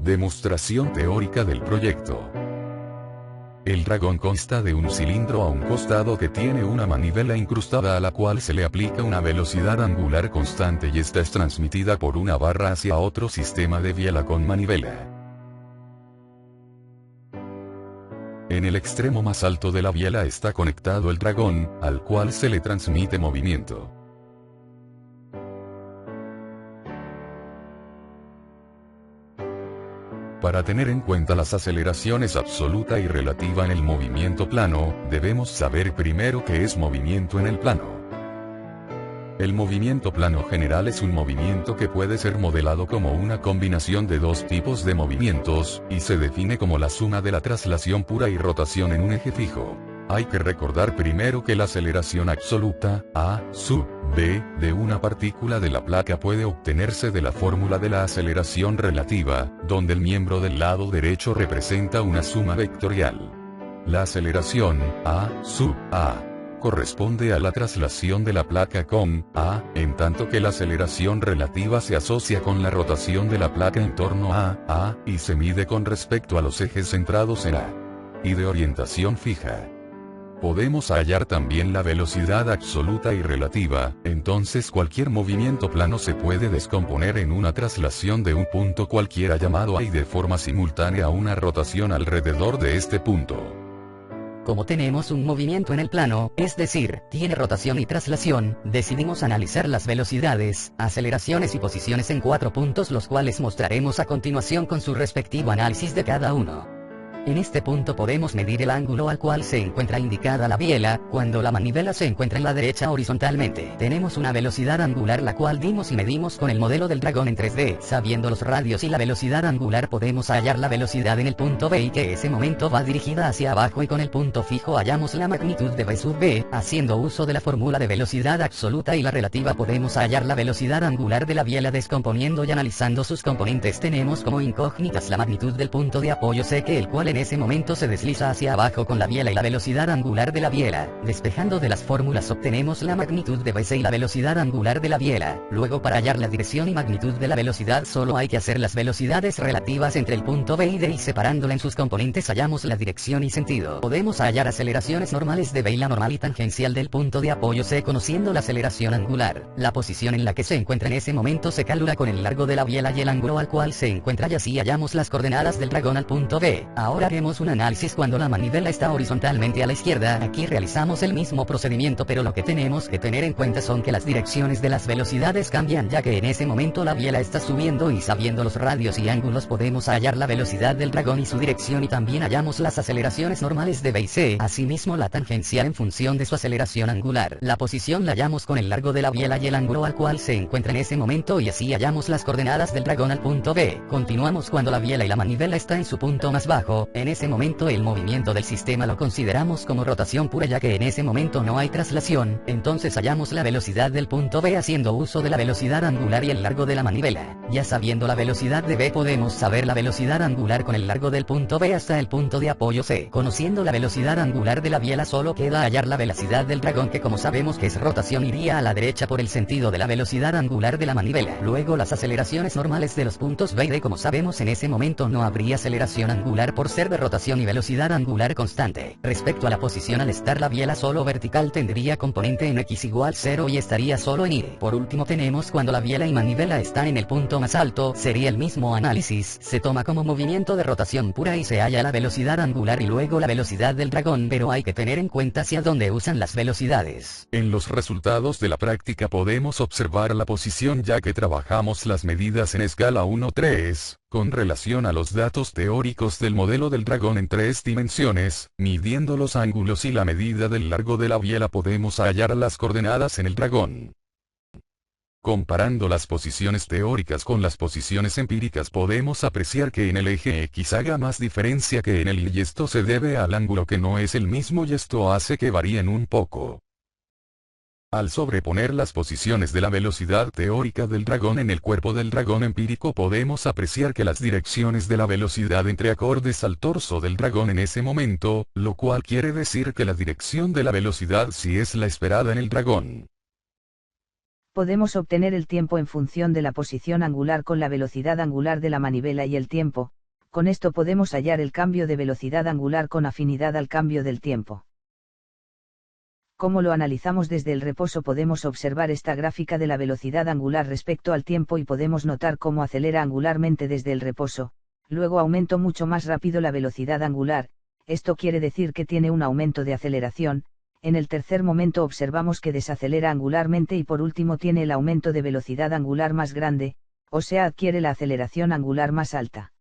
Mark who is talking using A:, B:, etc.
A: Demostración teórica del proyecto. El dragón consta de un cilindro a un costado que tiene una manivela incrustada a la cual se le aplica una velocidad angular constante y esta es transmitida por una barra hacia otro sistema de biela con manivela. En el extremo más alto de la biela está conectado el dragón, al cual se le transmite movimiento. Para tener en cuenta las aceleraciones absoluta y relativa en el movimiento plano, debemos saber primero qué es movimiento en el plano. El movimiento plano general es un movimiento que puede ser modelado como una combinación de dos tipos de movimientos, y se define como la suma de la traslación pura y rotación en un eje fijo. Hay que recordar primero que la aceleración absoluta, a sub b, de una partícula de la placa puede obtenerse de la fórmula de la aceleración relativa, donde el miembro del lado derecho representa una suma vectorial. La aceleración, a sub a, corresponde a la traslación de la placa con a, en tanto que la aceleración relativa se asocia con la rotación de la placa en torno a, y se mide con respecto a los ejes centrados en a, y de orientación fija. Podemos hallar también la velocidad absoluta y relativa, entonces cualquier movimiento plano se puede descomponer en una traslación de un punto cualquiera llamado A y de forma simultánea una rotación alrededor de este punto.
B: Como tenemos un movimiento en el plano, es decir, tiene rotación y traslación, decidimos analizar las velocidades, aceleraciones y posiciones en 4 puntos, los cuales mostraremos a continuación con su respectivo análisis de cada uno. En este punto podemos medir el ángulo al cual se encuentra indicada la biela, cuando la manivela se encuentra en la derecha horizontalmente. Tenemos una velocidad angular la cual dimos y medimos con el modelo del dragón en 3D. Sabiendo los radios y la velocidad angular podemos hallar la velocidad en el punto B y que ese momento va dirigida hacia abajo, y con el punto fijo hallamos la magnitud de B sub B. Haciendo uso de la fórmula de velocidad absoluta y la relativa podemos hallar la velocidad angular de la biela. Descomponiendo y analizando sus componentes tenemos como incógnitas la magnitud del punto de apoyo C, que el cual en ese momento se desliza hacia abajo con la biela, y la velocidad angular de la biela. Despejando de las fórmulas obtenemos la magnitud de BC y la velocidad angular de la biela. Luego, para hallar la dirección y magnitud de la velocidad solo hay que hacer las velocidades relativas entre el punto B y D, y separándola en sus componentes hallamos la dirección y sentido. Podemos hallar aceleraciones normales de B y la normal y tangencial del punto de apoyo C conociendo la aceleración angular. La posición en la que se encuentra en ese momento se calcula con el largo de la biela y el ángulo al cual se encuentra, y así hallamos las coordenadas del dragón al punto B. Ahora haremos un análisis cuando la manivela está horizontalmente a la izquierda. Aquí realizamos el mismo procedimiento, pero lo que tenemos que tener en cuenta son que las direcciones de las velocidades cambian, ya que en ese momento la biela está subiendo, y sabiendo los radios y ángulos podemos hallar la velocidad del dragón y su dirección, y también hallamos las aceleraciones normales de B y C, asimismo la tangencial en función de su aceleración angular. La posición la hallamos con el largo de la biela y el ángulo al cual se encuentra en ese momento, y así hallamos las coordenadas del dragón al punto B. Continuamos cuando la biela y la manivela está en su punto más bajo. En ese momento el movimiento del sistema lo consideramos como rotación pura, ya que en ese momento no hay traslación. Entonces hallamos la velocidad del punto B haciendo uso de la velocidad angular y el largo de la manivela. Ya sabiendo la velocidad de B podemos saber la velocidad angular con el largo del punto B hasta el punto de apoyo C. Conociendo la velocidad angular de la biela solo queda hallar la velocidad del dragón, que como sabemos que es rotación iría a la derecha por el sentido de la velocidad angular de la manivela. Luego las aceleraciones normales de los puntos B y D, como sabemos en ese momento no habría aceleración angular por ser de rotación y velocidad angular constante. Respecto a la posición, al estar la biela solo vertical tendría componente en X igual 0 y estaría solo en Y. Por último tenemos cuando la biela y manivela están en el punto más alto, sería el mismo análisis, se toma como movimiento de rotación pura y se halla la velocidad angular y luego la velocidad del dragón, pero hay que tener en cuenta hacia dónde usan las velocidades.
A: En los resultados de la práctica podemos observar la posición, ya que trabajamos las medidas en escala 1-3. Con relación a los datos teóricos del modelo del dragón en 3 dimensiones, midiendo los ángulos y la medida del largo de la biela podemos hallar las coordenadas en el dragón. Comparando las posiciones teóricas con las posiciones empíricas podemos apreciar que en el eje X haga más diferencia que en el Y, y esto se debe al ángulo que no es el mismo, y esto hace que varíen un poco. Al sobreponer las posiciones de la velocidad teórica del dragón en el cuerpo del dragón empírico podemos apreciar que las direcciones de la velocidad entre acordes al torso del dragón en ese momento, lo cual quiere decir que la dirección de la velocidad sí es la esperada en el dragón.
C: Podemos obtener el tiempo en función de la posición angular con la velocidad angular de la manivela y el tiempo. Con esto podemos hallar el cambio de velocidad angular con afinidad al cambio del tiempo. Como lo analizamos desde el reposo, podemos observar esta gráfica de la velocidad angular respecto al tiempo y podemos notar cómo acelera angularmente desde el reposo, luego aumento mucho más rápido la velocidad angular, esto quiere decir que tiene un aumento de aceleración. En el tercer momento observamos que desacelera angularmente y por último tiene el aumento de velocidad angular más grande, o sea adquiere la aceleración angular más alta.